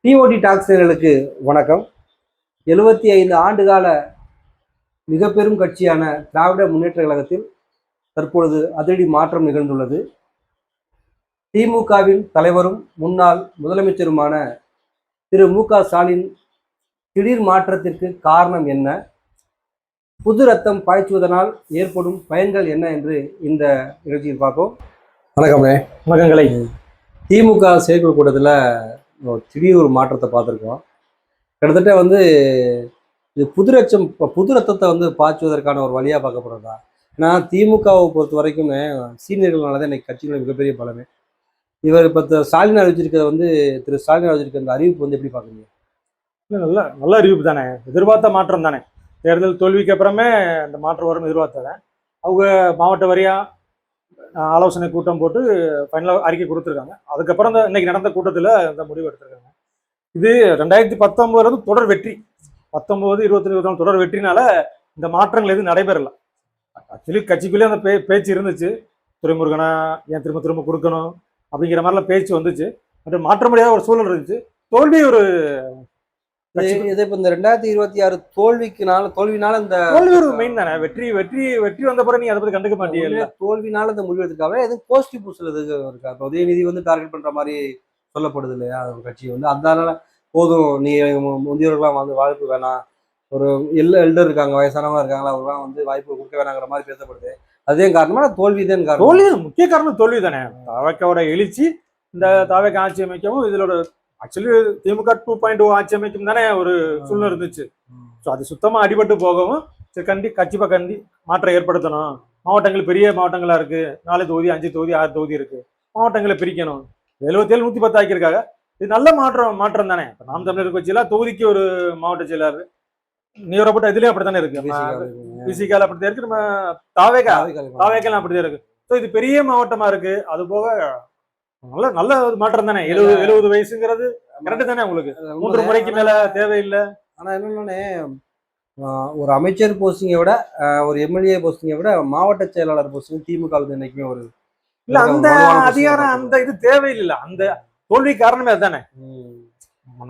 DOT டாக்ஸர்களுக்கு வணக்கம். 75 ஆண்டுகால மிக பெரும் கட்சியான திராவிட முன்னேற்ற கழகத்தில் தற்பொழுது அதிரடி மாற்றம் நிகழ்ந்துள்ளது. திமுகவின் தலைவரும் முன்னாள் முதலமைச்சருமான திரு மு.க.ஸ்டாலின் திடீர் மாற்றத்திற்கு காரணம் என்ன? புது ரத்தம் பாய்ச்சுவதனால் ஏற்படும் பயன்கள் என்ன என்று இந்த நிகழ்ச்சியில் பார்ப்போம். வணக்கம்ண்ணே. வணக்கங்களை. திமுக செயற்குழு கூட்டத்தில் திடீர் ஒரு மாற்றத்தை பார்த்துருக்கோம். கிட்டத்தட்ட இது புது ரத்தத்தை பாய்ச்சுவதற்கான ஒரு வழியாக பார்க்கப்படுறதா? ஏன்னா திமுகவை பொறுத்த வரைக்குமே சீனியர்களால தான் இன்னைக்கு கட்சிகள் மிகப்பெரிய பலமே. இவர் இப்போ ஸ்டாலின் அறிவிச்சிருக்கிறது திரு ஸ்டாலின் அறிவிச்சிருக்க அந்த அறிவிப்பு எப்படி பார்க்குறீங்க? நல்ல அறிவிப்பு தானே, எதிர்பார்த்த மாற்றம் தானே. தேர்தல் தோல்விக்கு அப்புறமே அந்த மாற்றம் வரும் எதிர்பார்த்தேன். அவங்க மாவட்ட வாரியாக ஆலோசனை கூட்டம் போட்டு ஃபைனலாக அறிக்கை கொடுத்துருக்காங்க. அதுக்கப்புறம் இன்னைக்கு நடந்த கூட்டத்தில் இந்த முடிவு எடுத்திருக்காங்க. இது 2019 தொடர் வெற்றி, 19, 20, 24 தொடர் வெற்றினால இந்த மாற்றங்கள் எதுவும் நடைபெறல. ஆக்சுவலி கட்சிக்குள்ளே அந்த பேச்சு இருந்துச்சு, துரைமுருகனா ஏன் திரும்ப திரும்ப கொடுக்கணும் அப்படிங்கிற மாதிரிலாம் பேச்சு வந்துச்சு. பட் மாற்ற முடியாத ஒரு சூழல் இருந்துச்சு. தோல்வி ஒரு இப்போ இந்த 2026 தோல்வினால இந்த தோல்வி ஒரு மெயின் தானே. வெற்றி வெற்றி வெற்றி வந்த பிறகு நீ அதை பத்தி கண்டுக்க மாட்டீங்க. தோல்வினால இந்த முடிவு எடுத்துக்காக எதுவும் பாசிட்டிவ் பூசல் எதுவும் இருக்கா? இப்போ உதயநிதி டார்கெட் பண்ற மாதிரி சொல்லப்படுது இல்லையா? கட்சி அதனால போதும், நீ முதியோர்கள்லாம் வாய்ப்பு வேணாம், ஒரு எல்டர் இருக்காங்க, வயசானவங்க இருக்காங்களா, அவங்களாம் வாய்ப்பு கொடுக்க வேணாங்கிற மாதிரி பேசப்படுது. அதே காரணமா தோல்விதான் காரணம். தோல்வி முக்கிய காரணம் தோல்வி தானே. தாவேக்காவோட எழுச்சி இந்த தாவேக்கா ஆட்சி அமைக்கவும் இதோட ஆக்சுவலி திமுக 2.0 ஆட்சி அமைக்கும் தானே ஒரு சூழ்நிலை இருந்துச்சு. ஸோ அது சுத்தமாக அடிபட்டு போகவும் சரி கட்சிப்பா மாற்றம் ஏற்படுத்தணும். மாவட்டங்கள் பெரிய மாவட்டங்களா இருக்கு, 4 தொகுதி 5 தொகுதி 6 தொகுதி இருக்கு, மாவட்டங்களை பிரிக்கணும். 77 110 ஆக்கியிருக்காங்க. இது நல்ல மாற்றம் தானே. இப்போ நாம் தமிழர் கட்சியில தொகுதிக்கு ஒரு மாவட்ட செயலாளர் நீரப்பட்ட இதுலயும் அப்படித்தானே இருக்கு. பிசிகால அப்படித்தான் இருக்கு, நம்ம தாவேக்கால அப்படித்தான் இருக்கு. ஸோ இது பெரிய மாவட்டமா இருக்கு. அது போக நல்ல ஒரு மாற்றம் தானே. 70 வயசுங்கிறது கரெக்ட் தானே. உங்களுக்கு 3 முறைக்கு மேல தேவையில்லை. ஆனா என்னன்னு, ஒரு அமைச்சர் போஸ்டிங்கை விட ஒரு எம்எல்ஏ போஸ்டிங்கை விட மாவட்ட செயலாளர் போஸ்டிங் திமுக என்னைக்குமே ஒரு இல்ல, அந்த அதிகாரம் அந்த இது தேவையில்லை. அந்த தோல்வி காரணமே அதுதானே.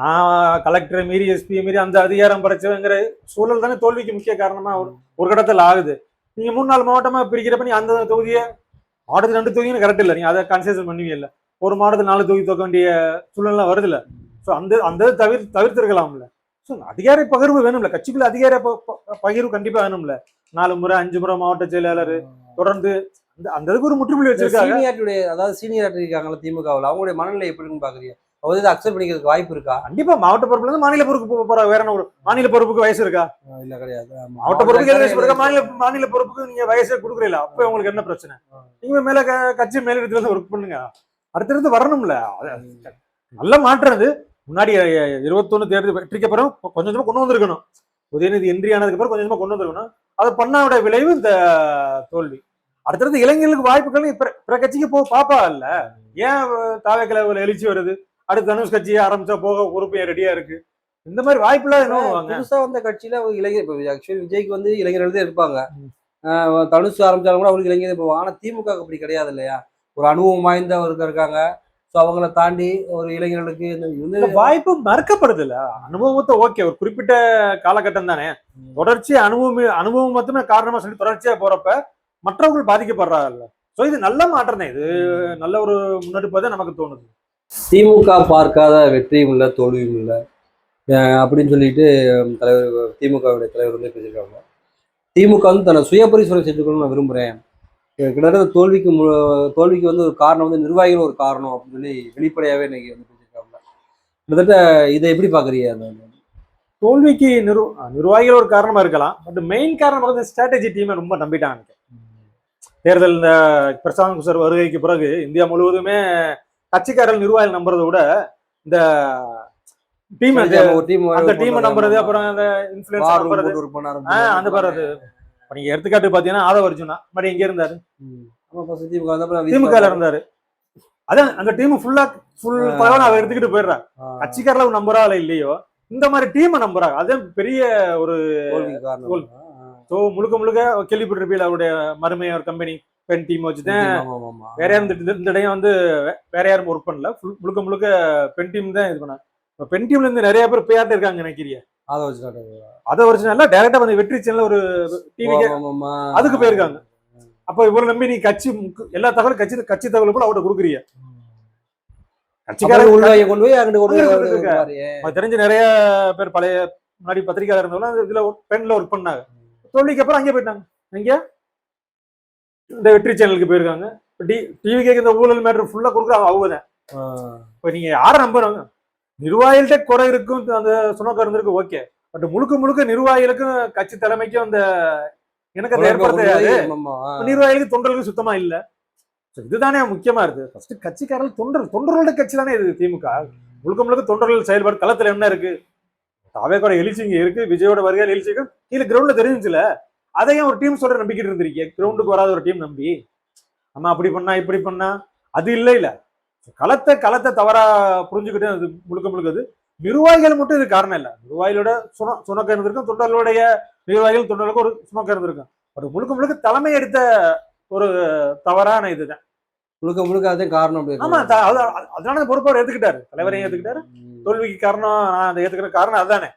நான் கலெக்டர் மீறி எஸ்பி மீறி அந்த அதிகாரம் படைச்சவங்கிற சூழல் தானே தோல்விக்கு முக்கிய காரணமா ஒரு கடத்தில் ஆகுது. நீங்க 3-4 மாவட்டமா பிரிக்கிறப்ப நீ அந்த தொகுதியை மாவட்டத்துக்கு 2 தொகுதின்னு கரெக்ட் இல்லை, நீங்க அதை கன்செஷன் பண்ணுவீங்க. இல்லை, ஒரு மாவட்டத்தில் 4 தொகுதி தோக்க வேண்டிய சூழ்நிலை வருது இல்லை. ஸோ அந்த தவிர்த்திருக்கலாம்ல. ஸோ அதிகார பகிர்வு வேணும்ல, கட்சிக்குள்ள அதிகார பகிர்வு கண்டிப்பா வேணும்ல. 4 முறை 5 முறை மாவட்ட செயலாளர் தொடர்ந்து அந்த இதுக்கு ஒரு முற்றுப்புள்ளி வச்சிருக்காங்க. அதாவது சீனியர் இருக்காங்களா திமுகவில், அவங்களுடைய மனநிலை எப்படின்னு பாக்குறீங்க? அக்செப்ட் பண்ணிக்கிறதுக்கு வாய்ப்பு இருக்கா? கண்டிப்பா மாவட்ட பொறுப்புல இருந்து மாநில பொறுப்புக்கு போற வேற ஒரு மாநில பொறுப்புக்கு வயசு இருக்கா? இல்ல, கிடையாது. மாவட்ட பொறுப்புக்கு மாநில பொறுப்புக்கு நீங்க வயசே கொடுக்குறீங்களா? அப்ப உங்களுக்கு என்ன பிரச்சனை? நீங்க மேல கட்சி மேலிடத்துல இருந்து ஒர்க் பண்ணுங்க, அடுத்தடுத்து வரணும்ல. நல்ல மாற்றம் அது. முன்னாடி 21 தேர்தல் வெற்றிக்கு அப்புறம் கொஞ்சம் கொஞ்சமா கொண்டு வந்திருக்கணும். உதயநிதி என்ட்ரி ஆனதுக்கு அப்புறம் கொஞ்சமா கொண்டு வந்திருக்கணும். அதை பண்ணாவோட விளைவு இந்த தோல்வி. அடுத்தடுத்து இளைஞர்களுக்கு வாய்ப்புகள் பிற கட்சிக்கு பாப்பா இல்ல. ஏன் தாவேக்கல எழுச்சி வருது? அடுத்து தனுஷ் கட்சியை ஆரம்பிச்சா போக உறுப்பினர் ரெடியா இருக்கு. இந்த மாதிரி வாய்ப்புலாம் என்ன புதுசா வந்த கட்சியில இளைஞர் ஆக்சுவலி விஜய்க்கு இளைஞர்கள் தான் இருப்பாங்க. தனுஷ் ஆரம்பிச்சாலும் கூட அவருக்கு இளைஞர் போவாங்க. ஆனா திமுக அப்படி கிடையாது இல்லையா? ஒரு அனுபவம் வாய்ந்தவர்கள் இருக்காங்க. ஸோ அவங்கள தாண்டி ஒரு இளைஞர்களுக்கு வாய்ப்பு மறுக்கப்படுது இல்ல. அனுபவத்தை ஓகே, ஒரு குறிப்பிட்ட காலகட்டம் தானே. தொடர்ச்சி அனுபவம் மட்டுமே காரணமா சொல்லி தொடர்ச்சியா போறப்ப மற்றவர்கள் பாதிக்கப்படுறாங்கல்ல. ஸோ இது நல்ல மாற்றம் தான். இது நல்ல ஒரு முன்னெடுப்பதை நமக்கு தோணுது. திமுக பார்க்காத வெற்றியும் இல்லை, தோல்வியும் இல்லை அப்படின்னு சொல்லிட்டு திமுகவுடைய தலைவர் பேசியிருக்காங்க. திமுக தன்னை சுய பரிசோதனை செஞ்சுக்கணும்னு நான் விரும்புகிறேன். கிட்டத்தட்ட தோல்விக்கு ஒரு காரணம் நிர்வாகிகள் ஒரு காரணம் அப்படின்னு சொல்லி வெளிப்படையாகவே இன்னைக்கு பேசியிருக்காங்க. கிட்டத்தட்ட இதை எப்படி பார்க்குறீங்க? தோல்விக்கு நிர்வாகிகள் ஒரு காரணமா இருக்கலாம். பட் மெயின் காரணமாக ஸ்ட்ராட்டஜி டீமை ரொம்ப நம்பிட்டாங்க. தேர்தல் இந்த பிரசாந்த் கிஷோர் வருகைக்கு பிறகு இந்தியா முழுவதுமே கட்சிக்காரர்கள் நிர்வாகிகள் நம்புறதை விட இந்த அந்த டீமை நம்புறது, அப்புறம் அந்த இன்ஃப்ளூயன்ஸ் அந்த பாருது. நீங்க எடுத்துக்காட்டு பாத்தீங்கன்னா ஆதவ அர்ஜுனா மாதிரி எங்க இருந்தாரு, திமுக இருந்தாரு. அதான் அந்த டீம் ஃபுல் பகவான் அவர் எடுத்துக்கிட்டு போயிடுறாங்க. கட்சிக்காரர்கள் நம்புறாள் இல்லையோ, இந்த மாதிரி டீமை நம்புறாங்க. அதே பெரிய ஒரு முழுக்க முழுக்க கேள்விப்பட்டிருப்பீங்க. அவருடைய மருமையார் கம்பெனி பென் டீம் வச்சுதான். வேற யாரும் இந்த இடையும் வேற யாரும் ஒர்க் பண்ணல. முழுக்க முழுக்க பென் டீம் தான் இது பண்ண. இப்ப பெண் டீம்ல இருந்து நிறைய பேர் பேயாட்ட இருக்காங்க நினைக்கிறீங்க. அதை வச்சு அதை ஒரிஜினல்ல டைரக்டா வந்து வெற்றி சேனல்ல ஒரு டிவி அதுக்கு போயிருக்காங்க. அப்ப இவரை நம்பி நீ கட்சி எல்லா தகவலும் கட்சி தகவல் கூட அவர்கிட்ட கொடுக்குறீங்க. கட்சிக்காரங்க உள்வாங்கி கொண்டு போய் அங்கிட்டு தெரிஞ்ச நிறைய பேர் பழைய முன்னாடி பத்திரிகையாளர் இருந்தவங்க இதுல பெண்ல ஒர்க் பண்ணாங்க. தோல்விக்கு அப்புறம் அங்கே போயிட்டாங்க. இங்க இந்த வெற்றி சேனலுக்கு போயிருக்காங்க. டிவிக்கு இந்த ஊழல் மேட்டர் ஃபுல்லா கொடுக்குறாங்க அவங்கதான். இப்ப நீங்க யாரை நம்புறாங்க? நிர்வாகிகள்கிட்ட குறை இருக்கும், அந்த சுணக்கம் இருந்திருக்கு, ஓகே. பட் முழுக்க முழுக்க நிர்வாகிகளுக்கும் கட்சி தலைமைக்கும் அந்த எனக்கு அதை ஏற்படுத்தாது. நிர்வாகிகளுக்கு தொண்டர்களுக்கு சுத்தமா இல்ல. இதுதானே முக்கியமா இருக்கு. ஃபர்ஸ்ட் கட்சிக்காரர்கள் தொண்டர்களோட கட்சி தானே இது திமுக. முழுக்க முழுக்க தொண்டர்கள் செயல்பாடு களத்துல என்ன இருக்கு? தாவேக்கோட எழுச்சி இங்க இருக்கு, விஜயோட வருகையில் எழுச்சி இருக்கு, கீழே கிரவுண்ட்ல தெரிஞ்சுல. அதையும் ஒரு டீம் சொல்ற நம்பிக்கிட்டு இருந்திருக்கீங்க. கிரவுண்டுக்கு வராத ஒரு டீம் நம்பி ஆமா அப்படி பண்ணா இப்படி பண்ணா அது இல்ல களத்தை தவறா புரிஞ்சுக்கிட்டு அது முழுக்க முழுக்கது நிர்வாகிகள் மட்டும் இது காரணம் இல்ல. நிர்வாகிகளோட சுணக்கம் இருந்திருக்கும், தொண்டர்களுடைய நிர்வாகிகள் தொண்டர்களுக்கு ஒரு சுணக்கம் இருந்திருக்கும். ஒரு முழுக்க முழுக்க தலைமை எடுத்த ஒரு தவறான இதுதான் முழுக்க அதான் காரணம். ஆமா, அதனால பொறுப்பாளர் ஏத்துக்கிட்டாரு, தலைவரையும் ஏத்துக்கிட்டாரு. தோல்விக்கு காரணம் நான் அதை ஏத்துக்கிற காரணம் அதுதானே.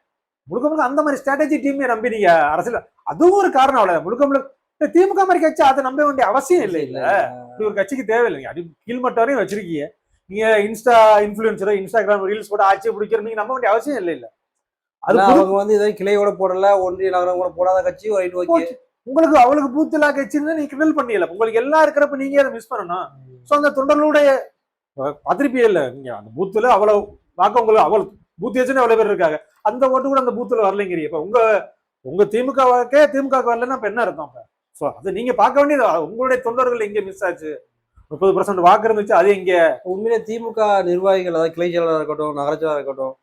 முழுக்க முழுக்க அந்த மாதிரி ஸ்ட்ராட்டஜி டீமே நம்பி நீங்க அரசியல் அதுவும் ஒரு காரணம். அவ்வளவு முழுக்க முழுக்க திமுக மாதிரி கட்சி அதை நம்ப வேண்டிய அவசியம் இல்லை. இப்படி ஒரு கட்சிக்கு தேவையில்லைங்க. அது கீழ்மட்ட வரையும் வச்சிருக்கீங்க. நீங்க இன்ஸ்டா இன்ஃபுளுசரோ இன்ஸ்டாகிராம் ரீல்ஸ் கூட ஆட்சியை பிடிக்கிற நீங்க நம்ப வேண்டிய அவசியம் இல்லை. அது அவங்க வந்து இதை கிளையோட போடல, ஒன்றிய நகரம் கூட போடாத கட்சி உங்களுக்கு அவளுக்கு பூத் இல்லா கட்சின்னு நீங்க கிண்டல் பண்ணிடல. உங்களுக்கு எல்லாம் இருக்கிறப்ப நீங்க அதை மிஸ் பண்ணணும். சோ அந்த தொண்டர்களுடைய அதிருப்தியே இல்லை. நீங்க அந்த பூத்துல அவ்வளவு வாக்க உங்களுக்கு அவ்வளவு பூத் ஏஜென்ட் அவ்வளவு பேர் இருக்காங்க, அந்த ஓட்டு கூட அந்த பூத்துல வரலைங்கிறீங்க. இப்ப உங்க திமுகவுக்கே திமுக வரலன்னா இப்ப என்ன அர்த்தம்? இப்ப அது நீங்க பார்க்க வேண்டியது உங்களுடைய தொண்டர்கள் எங்க மிஸ் ஆச்சு. 30% வாக்கு இருந்துச்சு, அது இங்க உண்மையிலே திமுக நிர்வாகிகள், அதாவது கிளை செயலாளர் இருக்கட்டும், நகரச்செயலாளர் இருக்கட்டும்,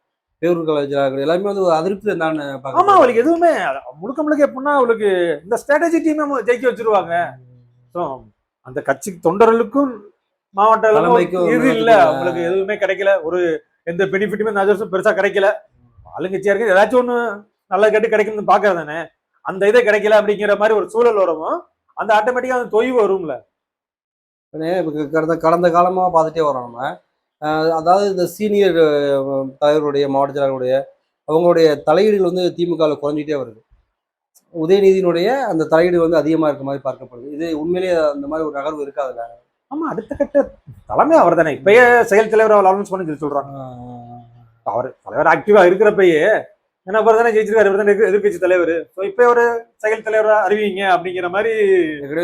பேரூர் கலைஞர் எல்லாமே வந்து ஒரு அதிருப்தி இருந்தான்னு. ஆமா, அவளுக்கு எதுவுமே முழுக்க முழுக்க எப்படின்னா அவளுக்கு இந்த ஸ்ட்ராட்டஜி டீம் ஜெயிக்க வச்சிருவாங்க. அந்த கட்சி தொண்டர்களுக்கும் மாவட்ட இது இல்ல, அவங்களுக்கு எதுவுமே கிடைக்கல. ஒரு எந்த பெனிஃபிட்டுமே இந்த வருஷம் பெருசா கிடைக்கல. ஆளுங்கட்சியா இருக்கு, ஏதாச்சும் ஒண்ணு நல்லா கேட்டு கிடைக்கும்னு பாக்குறதானே. அந்த இதை கிடைக்கல அப்படிங்கிற மாதிரி ஒரு சூழல் வரவும் அந்த ஆட்டோமேட்டிக்கா அந்த தொய்வு வரும்ல. கடந்த காலமா பார்த்துட்டே வரோம் நம்ம. அதாவது இந்த சீனியர் தலைவருடைய மாவட்ட செயலாளருடைய அவங்களுடைய தலையீடுகள் வந்து திமுகவில் குறைஞ்சிட்டே வருது. உதயநிதியினுடைய அந்த தலையீடு வந்து அதிகமா இருக்க மாதிரி பார்க்கப்படுது. இது உண்மையிலேயே அந்த மாதிரி ஒரு நகர்வு இருக்காதுல்ல? ஆமா, அடுத்த கட்ட தலைமை அவர் தானே. இப்பயே செயல் தலைவர் அவர் அனௌன்ஸ் பண்ணி சொல்றாங்க. அவர் தலைவர் ஆக்டிவா இருக்கிறப்பயே ஏன்னா அவர் தானே ஜெயிச்சிருக்காரு, இவர் தானே எதிர்கட்சி தலைவர். இப்ப ஒரு செயல் தலைவரா அறிவிங்க அப்படிங்கிற மாதிரி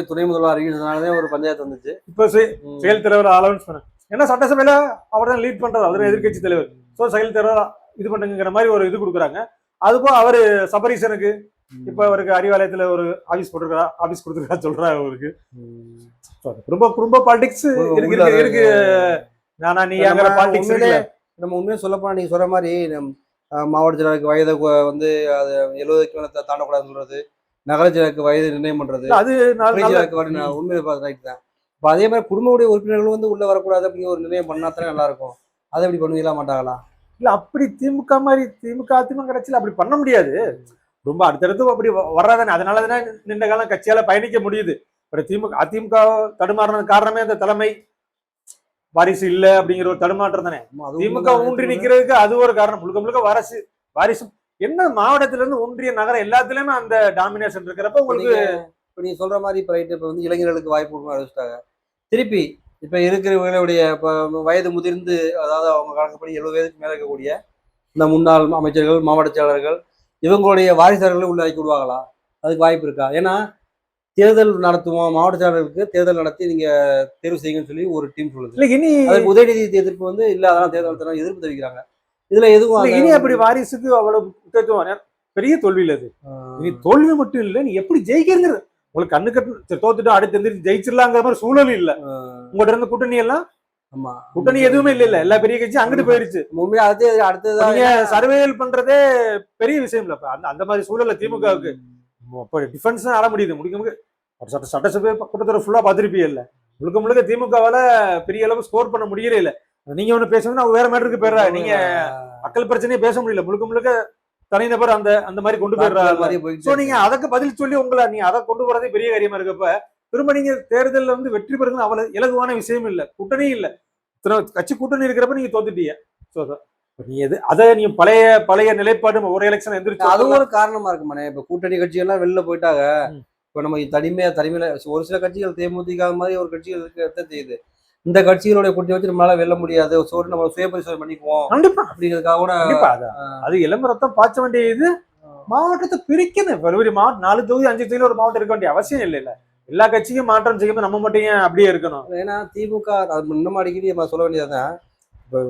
துணை முதல்வர் அறிவிச்சதுனாலதான் ஒரு பஞ்சாயத்து வந்துச்சு. இப்ப செயல் தலைவர் அனௌன்ஸ் பண்ண ஏன்னா சட்டசபையில அவர் தான் லீட் பண்றாரு, அவர் எதிர்கட்சி தலைவர். சோ செயல் தலைவர் இது பண்ணுங்கிற மாதிரி ஒரு இது கொடுக்குறாங்க. அதுபோல் அவரு சபரீசனுக்கு இப்ப அவருக்கு அறிவாலயத்துல ஒரு ஆபீஸ் கொடுத்துருக்கா சொல்றாரு. அவருக்கு குடும்ப பாலிடிக்ஸ் இருக்கு. நானா நீ பாலிடிக்ஸ் நம்ம உண்மையை சொல்லப்போனா நீங்க சொல்ற மாதிரி மாவட்ட செயலாளருக்கு வயதை வந்து அது 70க்கு மேல தாண்டக்கூடாதுன்னு சொல்றது, நகர செயலாளருக்கு வயது நிர்ணயம் பண்றது, அது உண்மையை ரைட் தான். இப்போ அதே மாதிரி குடும்பமுடைய உறுப்பினர்கள் வந்து உள்ள வரக்கூடாது அப்படிங்கிற ஒரு நிர்ணயம் பண்ணா தானே நல்லா இருக்கும். அதை எப்படி பண்ணுவீங்களா மாட்டாங்களா? இல்ல அப்படி திமுக மாதிரி அதிமுக கட்சியில அப்படி பண்ண முடியாது. ரொம்ப அடுத்தடுத்து அப்படி வர்றாதானே. அதனாலதானே நீண்ட காலம் கட்சியால பயணிக்க முடியுது. அதிமுக தடுமாறினது காரணமே அந்த தலைமை வாரிசு இல்ல அப்படிங்கிற ஒரு தடுமாற்றம் தானே. திமுக ஊன்றி நிக்கிறதுக்கு அது ஒரு காரணம். முழுக்க முழுக்க வாரிசு என்ன மாவட்டத்துல இருந்து ஒன்றிய நகரம் எல்லாத்துலயுமே அந்த டாமினேஷன் இருக்கிறப்ப உங்களுக்கு இப்ப நீங்க சொல்ற மாதிரி இப்ப ரைட். இப்ப வந்து இளைஞர்களுக்கு வாய்ப்பு கொடுக்க ஆரம்பிச்சிட்டாங்க. திருப்பி இப்ப இருக்கிறவங்களுடைய இப்ப வயது முதிர்ந்து, அதாவது அவங்க கணக்குப்படி 70 வயதுக்கு மேல இருக்கக்கூடிய இந்த முன்னாள் அமைச்சர்கள், மாவட்ட செயலாளர்கள், இவங்களுடைய வாரிசுகளை உள்ள ஆக்கி விடுவாங்களா? அதுக்கு வாய்ப்பு இருக்கா? ஏன்னா தேர்தல் நடத்துவோம், மாவட்ட செயலாளருக்கு தேர்தல் நடத்தி நீங்க தேர்வு செய்யுங்கன்னு சொல்லி ஒரு டீம் சொல்லுது. இனி அதுக்கு உதயநிதி எதிர்ப்பு வந்து இல்ல, அதெல்லாம் தேர்தல் நடத்தினா எதிர்ப்பு தெரிவிக்கிறாங்க. இதுல எதுவும் இனி அப்படி வாரிசுக்கு அவ்வளவு முக்கியத்துவம் பெரிய தோல்வியில் அது. இனி தோல்வி மட்டும் இல்லை, நீ எப்படி ஜெயிக்கிறது உங்களுக்கு கண்ணு கட்டு தோத்துட்டு அடுத்து எந்திரிச்சு ஜெயிச்சிடலாங்கிற மாதிரி சூழல் இல்ல. உங்கள்கிட்ட இருந்த கூட்டணி எல்லாம் கூட்டணி எதுவுமே இல்ல, எல்லா பெரிய கட்சியும் அங்கிட்டு போயிருச்சு. அடுத்தது சர்வேல் பண்றதே பெரிய விஷயம் இல்ல. அந்த மாதிரி சூழல்ல திமுகவுக்கு டிஃபென்ஸ் ஆட முடியுது. முடிக்க சட்டசபை கூட்டத்தொடர் ஃபுல்லா பார்த்திருப்பீங்க இல்ல. முழுக்க முழுக்க திமுகவால பெரிய அளவு ஸ்கோர் பண்ண முடியவே இல்லை. நீங்க ஒண்ணு பேசணும்னா வேற மேட்டருக்கு போயிடுறா. நீங்க மக்கள் பிரச்சனையே பேச முடியல. முழுக்க முழுக்க தனிநபர் அந்த மாதிரி கொண்டு போயிடுறாரு. நீங்க அதுக்கு பதில் சொல்லி உங்களை நீ அதை கொண்டு போறதே பெரிய காரியமா இருக்கப்ப திரும்ப நீங்க தேர்தலில் வந்து வெற்றி பெறுங்க அவ்வளவு இலகுவான விஷயம் இல்ல. கூட்டணி இல்ல, கட்சி கூட்டணி இருக்கிறப்ப நீங்க தோத்துட்டீங்க. நீ அதை நீ பழைய பழைய நிலைப்பாடு ஒரு எலெக்ஷன் எந்திரிச்சு அதுவும் ஒரு காரணமா இருக்குமாண்ணே. இப்ப கூட்டணி கட்சிகள்லாம் வெளில போயிட்டாங்க. இப்ப நம்ம தனிமையில ஒரு சில கட்சிகள் தேமுதிக மாதிரி ஒரு கட்சிகள் இருக்க செய்யுது. இந்த கட்சிகளுடைய கூட்டணி வச்சு நம்மளால வெல்ல முடியாது, நம்ம சுய பரிசோதனை பண்ணிக்குவோம் கண்டிப்பா அப்படிங்கிறதுக்காக கூட. கண்டிப்பா அது இளம் ரத்தம் பாய்ச்ச வேண்டிய இது. மாவட்டத்தை பிரிக்கணும். வெறும் மாவட்டம் 4 தொகுதி 5 தொகுதியில ஒரு மாவட்டம் இருக்க வேண்டிய அவசியம் இல்லை. எல்லா கட்சிக்கும் மாற்றம் செய்யும், நம்ம மட்டும் ஏன் அப்படியே இருக்கணும்? ஏன்னா திமுக இன்னும் அடிக்கடி நம்ம சொல்ல வேண்டியதுதான். இப்போ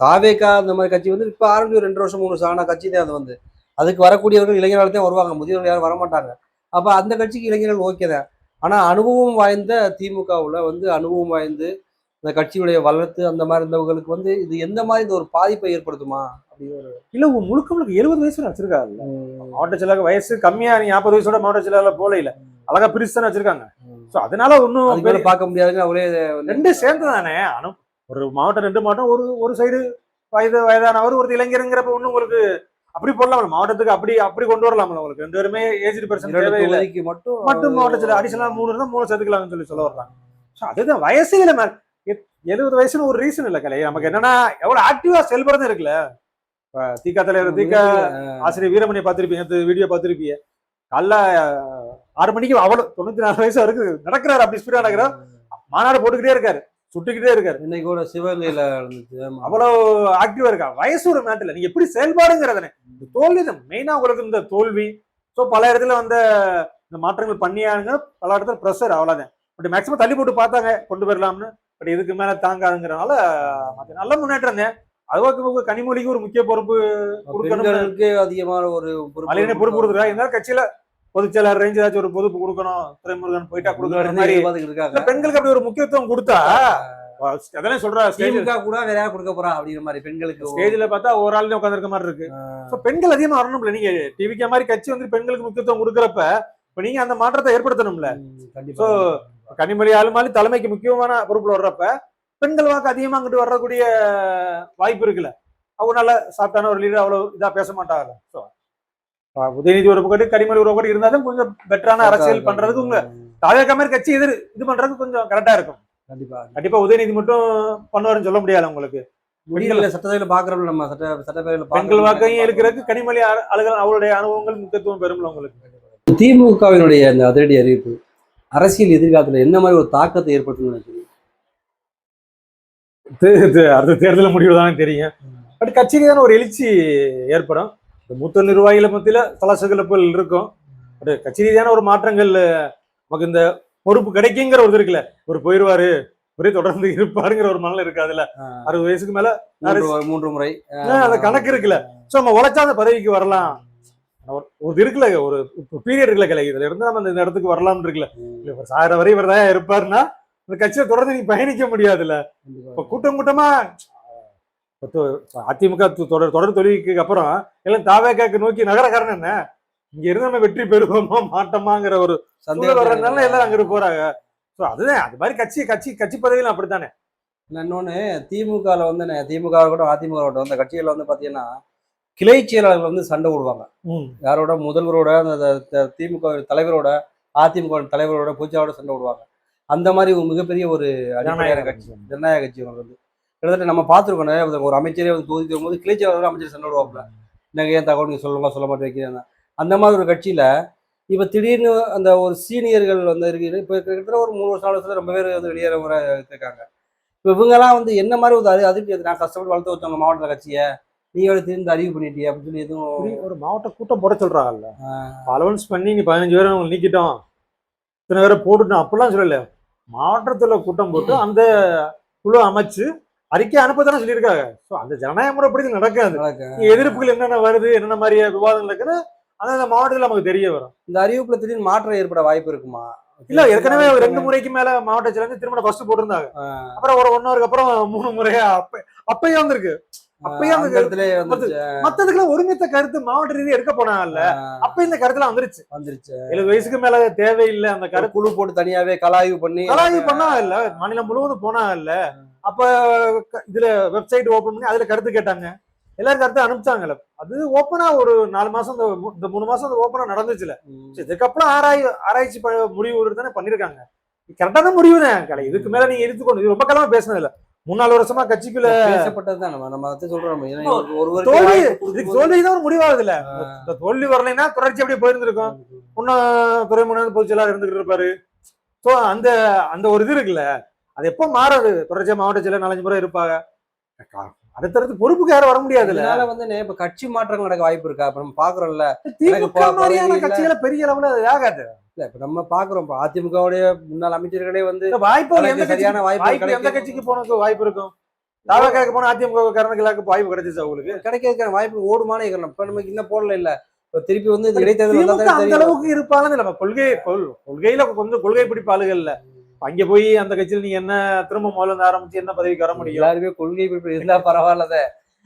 தாவேகா அந்த மாதிரி கட்சி வந்து இப்போ ஆரம்பிச்சு 2 வருஷம் 3 வருஷம் ஆன கட்சி தான். அது வந்து அதுக்கு வரக்கூடியவர்கள் இளைஞர்கள் தான் வருவாங்க, முதியவர்கள் யாரும் வரமாட்டாங்க. அப்போ அந்த கட்சிக்கு இளைஞர்கள் ஓகே தான். ஆனால் அனுபவம் வாய்ந்த திமுகவில் வந்து அனுபவம் வாய்ந்து அந்த கட்சியுடைய வளர்த்து அந்த மாதிரி இருந்தவங்களுக்கு வந்து இது எந்த மாதிரி இந்த ஒரு பாதிப்பை ஏற்படுத்துமா அப்படின்னு. இல்ல முழுக்க முழுக்க 70 வயசுல வச்சிருக்காரு மாவட்ட செயலாளர். வயசு கம்மியா நீ 40 வயசோட மாவட்ட செயலாளர் போல இல்ல, அழகா பிரிச்சு தானே வச்சிருக்காங்க. சோ அதனால ஒன்னும் பார்க்க முடியாதுங்க. அவளே ரெண்டு சேர்ந்து தானே ஒரு மாவட்டம் 2 மாவட்டம், ஒரு சைடு வயதானவர் ஒரு இளைஞருங்கிறப்ப ஒண்ணு உங்களுக்கு அப்படி போடலாம். மாவட்டத்துக்கு அப்படி கொண்டு வரலாம்ல. உங்களுக்கு 2 பேருமே ஏஜ் பர்சன் தேவையில்லை, மட்டும் மாவட்டத்தில் அடிஷனலா 3 இருந்தா 3 சேர்த்துக்கலாம்னு சொல்ல வர்றாங்க. அதுதான் வயசு இல்லை. 70 வயசுன்னு ஒரு ரீசன் இல்லை கலை. நமக்கு என்னன்னா எவ்வளவு ஆக்டிவா செயல்படுறது இருக்குல்ல. திக தலைவர் திக ஆசிரியர் வீரமணியை பார்த்திருப்பீங்க, வீடியோ பார்த்திருப்பீங்க. காலைல 6 மணிக்கு அவ்வளவு 94 வயசு இருக்கு நடக்கிறாரு, அப்படி ஸ்பீடா நடக்கிறார். மாநாடு போட்டுக்கிட்டே இருக்காரு, சுட்டுக்கிட்டே இருக்காரு. இன்னைக்கு கூட சிவகங்கையில அவ்வளவு ஆக்டிவா இருக்கா. வயசு ஒரு மேட்டர்ல நீங்க எப்படி செயல்பாடுங்கிறதானே. தோல்வி தான் மெயினா உங்களுக்கு. இந்த தோல்வி பல இடத்துல இந்த மாற்றங்கள் பண்ணியாங்க, பல இடத்துல ப்ரெஷர் அவ்வளவுதான். பட் மேக்சிமம் தள்ளி போட்டு பார்த்தாங்க கொண்டு வரலாம்னு. பட் இதுக்கு மேல தாங்காதுங்கிறனால நல்ல முன்னேற்றம் தான். அதுவாக்கு கனிமொழிக்கு ஒரு முக்கிய பொறுப்பு கொடுக்கணும், அதிகமான ஒரு பொறுப்பு கொடுத்துருக்காங்க. இருந்தாலும் கட்சியில பொதுச் செயலாளர் ரேஞ்ச் ஏதாச்சும் ஒரு பொறுப்பு கொடுக்கணும். துரைமுருகன் போயிட்டா கொடுக்குற மாதிரி பெண்களுக்கு அப்படி ஒரு முக்கியத்துவம் கொடுத்தா அதெல்லாம் சொல்றா. திமுக கூட வேற யாரும் கொடுக்க போறா அப்படிங்கிற மாதிரி பெண்களுக்கு ஸ்டேஜ்ல பார்த்தா ஒரு ஆள் உட்காந்துருக்க மாதிரி இருக்கு. பெண்கள் அதிகமா வரணும்ல. நீங்க டிவிக்கே மாதிரி கட்சி வந்து பெண்களுக்கு முக்கியத்துவம் கொடுக்குறப்ப இப்ப நீங்க அந்த மாற்றத்தை ஏற்படுத்தணும்ல. சோ கனிமொழி ஆளுமாலி தலைமைக்கு முக்கியமான பொறுப்புல வர்றப்ப பெண்கள் வாக்கு அதிகமா அங்கிட்டு வரக்கூடிய வாய்ப்பு இருக்குல்ல. அவங்க நல்ல சாப்பிட்டான ஒரு லீடர் அவ்வளவு இதா பேச மாட்டாங்க. உதயநிதி ஒரு பக்கத்து கனிமொழி ஒரு பக்கத்து இருந்தாலும் கொஞ்சம் பெட்டரான அரசியல் பண்றதுக்கு உங்க தாவேகா மாதிரி கட்சி இது பண்றதுக்கு கொஞ்சம் கரெக்டா இருக்கும். கண்டிப்பா உதயநிதி மட்டும் பண்ணுவாருன்னு சொல்ல முடியாது. உங்களுக்கு சட்டசபையில பாக்குறோம், நம்ம சட்டசபையில பெண்கள் வாக்கையும் இருக்கிறதுக்கு கனிமொழி ஆளுகள் அவருடைய அனுபவங்கள் முக்கியத்துவம் பெறும்ல உங்களுக்கு. திமுகவினுடைய அந்த அதிரடி அறிவிப்பு அரசியல் எதிர்காலத்துல என்ன மாதிரி ஒரு தாக்கத்தை ஏற்படுத்தும் நினைக்கிறீங்க? அடுத்த தேர்தல் முடிவு தானே தெரியும். பட் கட்சிக்கு தானே ஒரு எழுச்சி ஏற்படும். மூத்த நிர்வாகிகளை மத்தியில தலசகலப்புகள் இருக்கும். பட் கட்சி ரீதியான ஒரு மாற்றங்கள் நமக்கு இந்த பொறுப்பு கிடைக்குங்கிற ஒரு இருக்குல்ல. ஒரு போயிடுவாரு ஒரே தொடர்ந்து இருப்பாருங்கிற ஒரு மனநிலை இருக்காதுல்ல. 60 வயசுக்கு மேல 3 முறை அந்த கணக்கு இருக்குல்ல. சோ நம்ம உழைச்சா அந்த பதவிக்கு வரலாம். ஒரு இருக்குல்ல, ஒரு பீரியட் இருக்குல்ல கலை. இதுல இருந்து நம்ம இந்த இடத்துக்கு வரலாம்னு இருக்குல்ல. சாகிற வரை இவர் தான் இருப்பாருன்னா இந்த கட்சியை தொடர்ந்து நீங்க பயணிக்க முடியாதுல்ல. இப்ப கூட்டமா அதிமுக தொடர் தொழிலுக்கு அப்புறம் எல்லாம் தாவேகாக்கு நோக்கி நகர காரணம் என்ன? இங்க இருந்து நம்ம வெற்றி பெறுவோமா மாட்டோமாங்கிற ஒரு சந்தேகம் வர்றதுனால எல்லாம் அங்கிட்டு போறாங்க. ஸோ அதுதான் அது மாதிரி கட்சி பதவியிலும் அப்படித்தானே. இன்னொன்னு திமுகவில் வந்து திமுக ஆகட்டும் அதிமுக ஆகட்டும் அந்த கட்சிகள் வந்து பாத்தீங்கன்னா கிளை செயலாளர்கள் வந்து சண்டை விடுவாங்க. யாரோட முதல்வரோட அந்த திமுக தலைவரோட அதிமுக தலைவரோட பொதுச்சாவோட சண்டை விடுவாங்க. அந்த மாதிரி ஒரு மிகப்பெரிய ஒரு அடிப்படையான கட்சி ஜனநாயக கட்சி வந்து கிட்டத்தட்ட நம்ம பார்த்துருக்கோம். ஒரு அமைச்சரே வந்து தொகுதி வரும்போது கிளை செயலாளர் அமைச்சர் சண்டை விடுவாப்புல. எனக்கு ஏன் தகவல் நீங்க சொல்ல மாட்டேன் வைக்கிறேன். அந்த மாதிரி ஒரு கட்சியில இப்ப திடீர்னு அந்த ஒரு சீனியர்கள் வந்து இருக்கு. இப்ப கிட்டத்தட்ட ஒரு 3 வருஷம் ரொம்ப பேர் வந்து வெளியேற இருக்காங்க. இப்ப இவங்கெல்லாம் வந்து என்ன மாதிரி ஒரு அதிர்ச்சி, நான் கஷ்டப்பட்டு வளர்த்து வச்சவங்க மாவட்ட கட்சியை நீங்க திரும்ப அறிவு பண்ணிட்டியா அப்படின்னு சொல்லி எதுவும் ஒரு மாவட்ட கூட்டம் போட சொல்றாங்கல்ல. அலவன்ஸ் பண்ணி நீ 15 பேரை அவங்க நீக்கிட்டோம், இத்தனை பேரை போட்டுட்டோம் அப்படிலாம் சொல்லல. மாவட்டத்துல கூட்டம் போட்டு அந்த குழு அமைச்சு அறிக்கை அனுப்பதானே சொல்லியிருக்காங்க. ஸோ அந்த ஜனநாயக முறைப்படி நடக்காது. எதிர்ப்புகள் என்னென்ன வருது, என்னென்ன மாதிரி விவாதங்கள் இருக்குன்னு அந்த மாவட்டத்தில் நமக்கு தெரிய வரும். இந்த அறிவிப்புல திடீர்னு மாற்றம் ஏற்பட வாய்ப்பு இருக்குமா? இல்ல, ஏற்கனவே 2 முறைக்கு மேல மாவட்டத்துல இருந்து திரும்ப ஃபர்ஸ்ட் போட்டிருந்தாங்க. அப்புறம் ஒரு 1 ஹவருக்கு அப்புறம் 3 முறையா அப்பயும் வந்திருக்கு. அப்பயும் மத்ததுக்குலாம் ஒருமித்த கருத்து மாவட்ட ரீதியா எடுக்க போனாங்கல்ல. அப்ப இந்த கருத்துல வந்துருச்சு 70 வயசுக்கு மேல தேவையில்லை அந்த கருத்து. குழு போட்டு தனியாவே கலாய்வு பண்ணா இல்ல, மாநிலம் முழுவதும் போனா இல்ல. அப்ப இதுல வெப்சைட் ஓபன் பண்ணி அதுல கருத்து கேட்டாங்க, எல்லாரும் கருத்து அனுப்பிச்சாங்கல்ல. அது ஓப்பனா ஒரு 4 மாசம் இந்த 3 மாசம் அது ஓப்பனா நடந்துச்சுல. இதுக்கப்புறம் ஆராய்ச்சி முடிவு தானே பண்ணிருக்காங்க. கரெக்டான முடிவு தான் கலை. இதுக்கு மேல நீங்க எடுத்துக்கொண்டு ரொம்ப காலமா பேசினது இல்ல. 3-4 வருஷமா கட்சிக்குள்ள பேசப்பட்டதுதான். நம்ம அதை சொல்றோம். ஏன்னா தோல்வி, இதுக்கு தோல்விதான் ஒரு முடிவாகுது இல்ல. இந்த தோல்வி வரலைன்னா தொடர்ச்சி அப்படியே போயிருந்திருக்கும். இன்னும் துறைமுக பொதுச் செயலாளர் இருந்துகிட்டு இருப்பாரு. சோ அந்த அந்த ஒரு இது இருக்குல்ல, அது எப்ப மாறாது. தொடர்ச்சியா மாவட்ட செயலர் 4-5 முறை இருப்பாங்க. அடுத்தடுத்து பொறுப்புக்கு யாரும் வர முடியாது. அதனால வந்து இப்ப கட்சி மாற்றங்கள் நடக்க வாய்ப்பு இருக்கா? இப்ப நம்ம பாக்குறோம்ல, திமுக மாதிரியான கட்சிகளை பெரிய அளவுல அது ஆகாது. இல்ல இப்ப நம்ம பாக்குறோம். இப்ப அதிமுகவுடைய முன்னாள் அமைச்சர்களே வந்து வாய்ப்பு சரியான வாய்ப்பு எந்த கட்சிக்கு போனதுக்கு வாய்ப்பு இருக்கும்? தாவக்காக்கு போன அதிமுக காரணங்களுக்கு வாய்ப்பு கிடைச்சிச்சு அவங்களுக்கு. கிடைக்கிறதுக்கான வாய்ப்பு ஓடுமான இருக்கணும். இப்ப நமக்கு இன்னும் போடல இல்ல. இப்ப திருப்பி வந்து இடைத்தேர்தல் திமுக அந்த அளவுக்கு இருப்பாங்க. நம்ம கொள்கையில கொஞ்சம் கொள்கை பிடிப்பு ஆளுகள் இல்ல. அங்க போய் அந்த கட்சியில நீங்க என்ன திரும்ப முதல்ல ஆரம்பிச்சு என்ன பதவிக்கு வர முடியும்? எல்லாருமே கொள்கை பிடிப்பு இருந்தா பரவாயில்லத.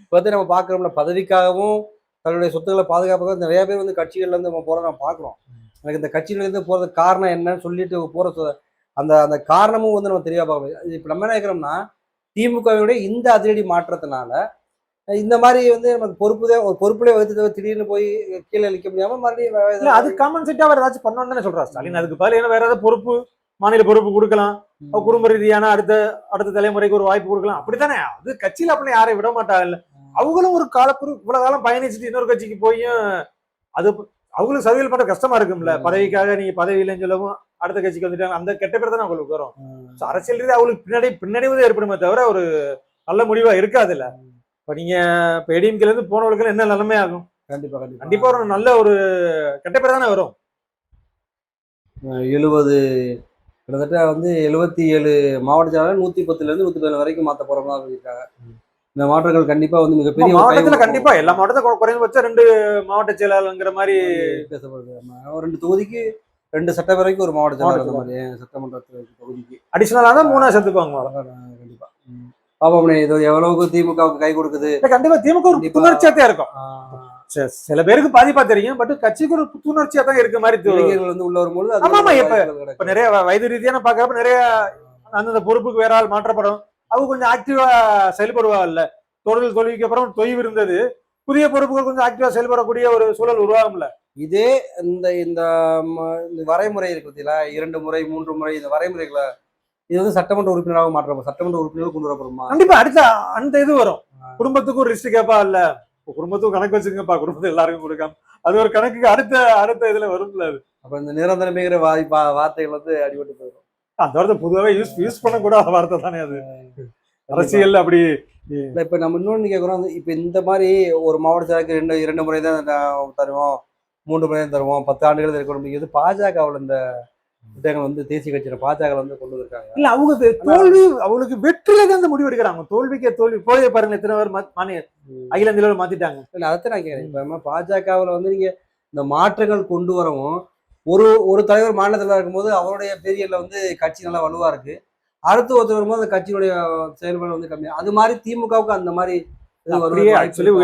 இப்ப வந்து நம்ம பாக்குறோம்ல, பதவிக்காகவும் தன்னுடைய சொத்துக்களை பாதுகாப்பாக நிறைய பேர் வந்து கட்சிகள்ல இருந்து நம்ம போறத நம்ம பாக்குறோம். எனக்கு இந்த கட்சியில இருந்து போறதுக்கு காரணம் என்னன்னு சொல்லிட்டு போற அந்த அந்த காரணமும் வந்து நம்ம தெளிவா பார்க்கணும். இப்ப நம்ம என்ன நினைக்கிறோம்னா, திமுகவுடைய இந்த அதிரடி மாற்றத்தினால இந்த மாதிரி வந்து நமக்கு ஒரு பொறுப்புலேயே வகுத்து திடீர்னு போய் கீழே அளிக்க முடியாம மறுபடியும் அது காமன் செட்டா அவர் ஏதாச்சும் பண்ணணும்னு தானே சொல்றாரு ஸ்டாலின். அதுக்கு பதில் வேற ஏதாவது பொறுப்பு, மாநில பொறுப்பு கொடுக்கலாம். குடும்ப ரீதியான அடுத்த தலைமுறைக்கு ஒரு வாய்ப்பு கொடுக்கலாம். அப்படித்தானே அது கட்சியில அப்படி யாரையும் விட மாட்டாங்கல்ல. அவங்களும் ஒரு இவ்வளவு காலம் பயணிச்சுட்டு இன்னொரு கட்சிக்கு போய் அது அவங்களுக்கு சர்வீல் பண்ற கஷ்டமா இருக்கும்ல. பதவிக்காக நீங்க பதவி இல்லைன்னு சொல்லவும் அடுத்த கட்சிக்கு வந்துட்டாங்க. அந்த கெட்ட பேர் தானே அவங்களுக்கு வரும். அரசியல் ரீதியாக அவங்களுக்கு பின்னடைவு ஏற்படுமே தவிர ஒரு நல்ல முடிவா இருக்காது இல்ல. இப்ப நீங்க இப்ப ஏடிஎம்கேல இருந்து போனவர்களுக்கு என்ன நிலைமை ஆகும்? கண்டிப்பா ஒரு நல்ல ஒரு கெட்ட பேர் தானே வரும். 70 கிட்டத்தட்ட வந்து 77 மாவட்ட செயலாளர் 110ல இருந்து 117 வரைக்கும் மாத்த போறோம்னா சொல்லியிருக்காங்க. இந்த மாற்றங்கள் கண்டிப்பா வந்து மிகப்பெரிய மாவட்டத்துல கண்டிப்பா எல்லா மாவட்டத்தையும் குறைந்தபட்சம் 2 மாவட்ட செயலாளர்ங்கிற மாதிரி பேசப்படுது. 2 தொகுதிக்கு 2 சட்டப்பேரவைக்கு ஒரு மாவட்ட செயலாளர் மாதிரி சட்டமன்ற தொகுதிக்கு அடிஷனலா தான் 3 சேர்த்துப்பாங்க. கண்டிப்பா பாப்போம்னே இது எவ்வளவுக்கு திமுகவுக்கு கை கொடுக்குது. கண்டிப்பா திமுக ஒரு புத்துணர்ச்சியா இருக்கும். சில பேருக்கு பாதிப்பா தெரியும். பட் கட்சிக்கு ஒரு புத்துணர்ச்சியா தான் இருக்க மாதிரி இளைஞர்கள் வந்து உள்ள வரும்போது இப்ப நிறைய வயது ரீதியான பாக்குறப்ப நிறைய அந்தந்த பொறுப்புக்கு வேற ஆள் மாற்றப்படும். அவங்க கொஞ்சம் ஆக்டிவா செயல்படுவா இல்ல. தொடர்ந்து தோல்விக்கு அப்புறம் தொய்வு இருந்தது. புதிய பொறுப்புகள் கொஞ்சம் ஆக்டிவா செயல்படக்கூடிய ஒரு சூழல் உருவாகும்ல. இதே இந்த இந்த வரைமுறை இருக்கு பார்த்தீங்களா, 2 முறை 3 முறை இந்த வரைமுறைகளை இது வந்து சட்டமன்ற உறுப்பினராக மாற்றப்படும். சட்டமன்ற உறுப்பினர்கள் கொண்டு வரப்படுமா? கண்டிப்பா அடுத்த அந்த இது வரும். குடும்பத்துக்கும் ஒரு ரிஸ்க் கேப்பா இல்ல, குடும்பத்துக்கும் கணக்கு வச்சுங்கப்பா, குடும்பத்தை எல்லாருக்கும் கொடுக்காம அது ஒரு கணக்குக்கு அடுத்த இதுல வரும்ல. அது அப்ப இந்த நிரந்தரமேங்கிற வார்த்தைகள் வந்து அடிபட்டு போயிடும். அந்த வார்த்தை பொதுவாகவே யூஸ் பண்ணக்கூடாத வார்த்தை தானே அது அரசியல். அப்படி இல்ல இப்ப நம்ம இன்னொன்னு கேட்கிறோம். இப்ப இந்த மாதிரி ஒரு மாவட்ட செயலருக்கு 2 முறை தான் தருவோம், 3 முறை தான் தருவோம், 10 ஆண்டுகள் இருக்கணும் அப்படிங்கிறது பாஜகவில் இந்த திட்டங்கள் வந்து தேசிய கட்சியில பாஜக வந்து கொண்டு வந்திருக்காங்க. இல்ல அவங்க தோல்வி அவங்களுக்கு வெற்றியில தான் இந்த முடிவு எடுக்கிறாங்க. தோல்விக்கு தோல்வி போய் பாருங்க எத்தனை பேர் அகில இந்தியாவில் மாத்திட்டாங்க. இல்ல அதைத்தான் நான் கேட்கிறேன். இப்ப பாஜகவில் வந்து நீங்க இந்த மாற்றங்கள் கொண்டு வரவும் ஒரு தலைவர் மாநிலத்தில் இருக்கும்போது அவருடைய பெரியல வந்து கட்சி நல்லா வலுவா இருக்கு. அடுத்து ஒருத்தர் வரும்போது அந்த கட்சியினுடைய செயல்பாடு வந்து கம்மியா. அது மாதிரி திமுகவுக்கு அந்த மாதிரி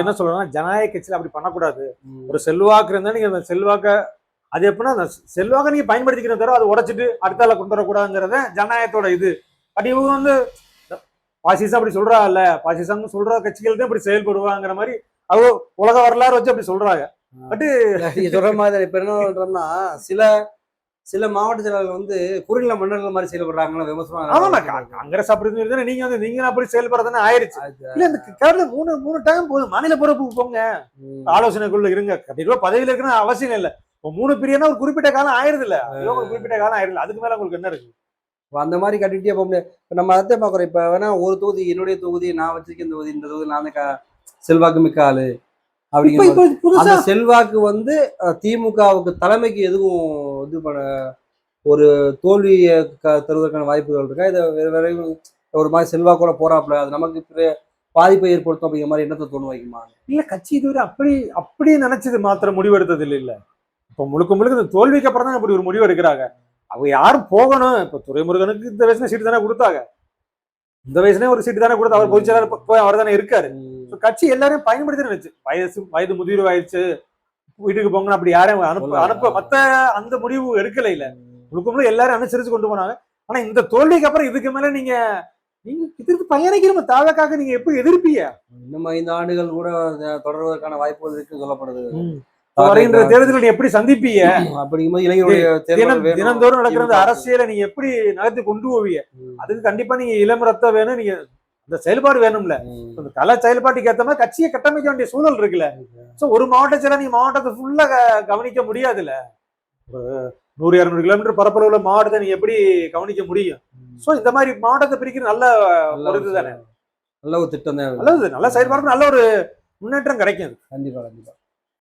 என்ன சொல்றேன்னா, ஜனநாயக கட்சியில அப்படி பண்ணக்கூடாது. ஒரு செல்வாக்கு இருந்தா நீங்க அந்த செல்வாக்க அது எப்படின்னா அந்த செல்வாக்க நீங்க பயன்படுத்திக்கிற தவிர அதை உடைச்சிட்டு அடுத்தால கொண்டு வரக்கூடாதுங்கிறத ஜனநாயகத்தோட இது. பட் இவங்க வந்து பாசிசம் அப்படி சொல்றா இல்ல, பாசிசம் சொல்ற கட்சிகள் தான் இப்படி செயல்படுவாங்கிற மாதிரி அவங்க உலக வரலாறு வச்சு அப்படி சொல்றாங்க. பட் சொல்ற மாதிரி இப்ப என்ன பண்றோம்னா சில மாவட்ட செயலாளர்கள் வந்து குறுநில மன்னர்கள் மாதிரி செயல்படுறாங்க விமர்சனம். காங்கிரஸ் அப்படி நீங்க அப்படி செயல்படுறதுன்னு ஆயிடுச்சு. இல்ல இந்த கேரள 3 டைம் போதும். மாநில பொறுப்புக்கு போங்க, ஆலோசனைக்குள்ள இருங்க. கண்டிப்பா பதவியில இருக்குன்னு அவசியம் இல்லை. 3 பிரியனா ஒரு குறிப்பிட்ட காலம் ஆயிருது இல்ல, ஒரு குறிப்பிட்ட காலம் ஆயிருது. அதுக்கு மேல உங்களுக்கு என்ன இருக்கு? அந்த மாதிரி கட்டிட்டே போக முடியாது. இப்ப நம்ம அதை பாக்குறோம். இப்ப வேணா ஒரு தொகுதி என்னுடைய தொகுதி, நான் வச்சிருக்கேன் தொகுதி, இந்த தொகுதி நான் தான் செல்வாக்கு மிக்க ஆளு அப்படிங்கிற அந்த செல்வாக்கு வந்து திமுகவுக்கு தலைமைக்கு எதுவும் இது பண்ண ஒரு தோல்வியை தருவதற்கான வாய்ப்புகள் இருக்கா? இதை வேற ஒரு மாதிரி செல்வாக்கோட போறாப்புல அது நமக்கு பாதிப்பை ஏற்படுத்தும் அப்படிங்கிற மாதிரி என்னத்தை தோணு வைக்குமா? இல்ல கட்சி இதுவரை அப்படி நினைச்சது மாத்திரம் முடிவெடுத்தது இல்ல. இப்ப முழுக்க இந்த தோல்விக்கு அப்புறம் தான் அப்படி ஒரு முடிவு எடுக்கிறாங்க. அவங்க யாரும் போகணும். இப்ப துரைமுருகனுக்கு இந்த வயசுல சீட்டு தானே கொடுத்தாங்க. இந்த வயசுலயே ஒரு சீட்டு தானே கொடுத்து அவர் பொதுச் செயலாளர் போய் அவர் தானே இருக்காரு. கட்சி எல்லாரையும் பயன்படுத்தி நினைச்சு வயது முதிர்வு ஆயிடுச்சு வீட்டுக்கு போங்கன்னு அப்படி யாரையும் அனுப்ப மத்த அந்த முடிவு எடுக்கல. இல்ல முழுக்க எல்லாரும் அனுசரிச்சு கொண்டு போனாங்க. ஆனா இந்த தோல்விக்கு அப்புறம் இதுக்கு மேல நீங்க இதற்கு பயணிக்கிற தாவக்காக நீங்க எப்படி எதிர்ப்பீங்க? இன்னும் 5 ஆண்டுகள் கூட தொடர்வதற்கான வாய்ப்புகள் இருக்கு சொல்லப்படுது. வருகின்ற தேர்தலை நீ எப்படி சந்திப்பீங்க? அப்படிங்கும்போது இளைஞருடைய தினந்தோறும் நடக்கிற அரசியலை நீங்க எப்படி நகர்த்தி கொண்டு போவீங்க? அதுக்கு கண்டிப்பா நீங்க இளம் ரத்தம் வேணும். நீங்க இந்த செயல்பாடு வேணும்ல. இந்த கல செயல்பாட்டுக்கு ஏத்த மாதிரி கட்சியை கட்டமைக்க வேண்டிய சூழல் இருக்குல்ல. சோ ஒரு மாவட்ட செயலா நீ மாவட்டத்தை ஃபுல்லா கவனிக்க முடியாதுல்ல. 100-200 கிலோமீட்டர் பரப்பளவுள்ள மாவட்டத்தை நீ எப்படி கவனிக்க முடியும்? சோ இந்த மாதிரி மாவட்டத்தை பிரிக்கிறது நல்ல ஒரு இதுதானே. நல்ல ஒரு திட்டம் தான். நல்லது, நல்ல செயல்பாடு, நல்ல ஒரு முன்னேற்றம் கிடைக்கும். கண்டிப்பா கண்டிப்பா.